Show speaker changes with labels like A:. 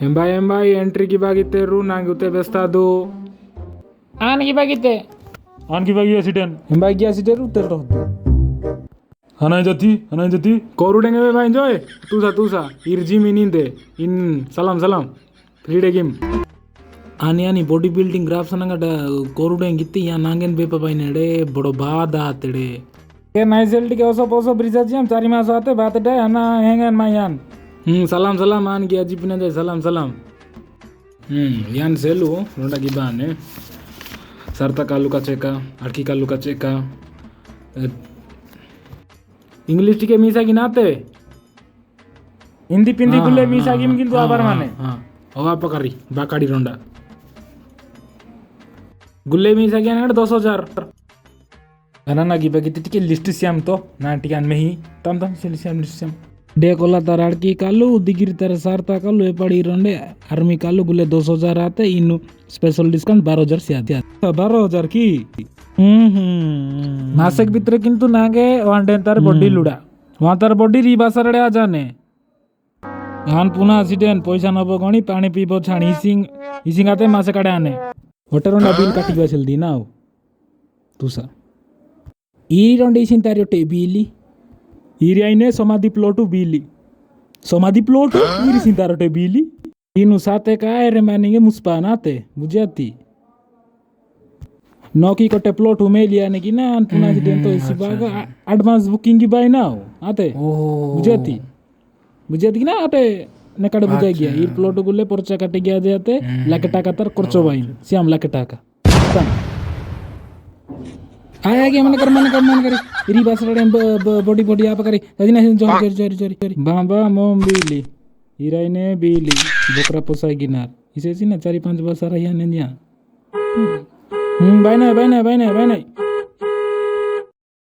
A: ಎಂಬಾಯಿ ಎಂಟ್ರಿಗೆ ಬಾಗಿತ್ತೇರು ನಂಗೆ ಬೆಸ್ತಾದು
B: ಆನ್ಗೆ ಬಾಗಿತ್ತೆ
C: आनकी बागी assistant
A: ಎಂಬಾಗಿ ಆಸಿಟೇರು ಉತ್ತೇರು
C: Hanoi जाती
A: कोरुडेंगे भाई enjoy tusa irji mininde in salam free game ani body building graphs ananga कोरुडेंगे gitti ya nangen bepa भाई नेडे बड़ो बादा तेडे के नाइजेल्टी के ओसो ब्रिजाजी हम चारी मास आते बात day ana hengen mayan salam an gi aji pina jay salam yan selu ronda gibane sarta kalu ka cheka arki kalu ka cheka English टिके मीसा की नाते
C: हिंदी पिंदी गुल्ले मीसा की किंतु आबार माने
A: अवा पकड़ी बाकाड़ी रोंडा गुल्ले मीसा की ना 200,000
C: अनना की बागी टिके लिस्ट श्याम तो ना टिकान में ही तम Shyam list Shyam
A: day Cola तार अड़की कालू दिगिरी तार सारता कालू ए पड़ी रोंडे आर्मी कालू गुल्ले 200,000 आते इनु स्पेशल डिस्काउंट 12,000 से आते
C: 12,000 की
A: नासक भितर किंतु नागे वांडे तार बॉडी लुड़ा वहां तार बॉडी रिबासरडे आ जाने हान पुना एक्सीडेंट पैसा नबो गणी पानी पीबो छाणी हिसिंग आते मासे काडे आने होटरोंडा बिल काटी गया जल्दी ना आओ तुसा ई रोंडे हिसिंग तार योटे बिली
C: ईरी आईने समाधि प्लॉटू बीली समाधि प्लॉट ईरी सिंतारोटे बीली
A: तीनू साथे काय रे मानेंगे मुस्पानाते बुझाती नौकी कोटे प्लॉट में लिया ने की ना पुना एक्सीडेंट तो इसी बाग एडवांस बुकिंग की बाय ना आते बुझाती ना आते नकड़ बुझा गया ई प्लॉट गुले परचा काटे गया जाते लाख टाका तर खर्चो बाइन श्याम लाख टाका आया के मन कर री बासरडे बॉडी आप करी अजिना जोरी बाबा मोम बीली हिराइने बीली बोकरा पोसाई गिनार इसे सी ना 4-5 बस रहिया ने दिया बाय नहीं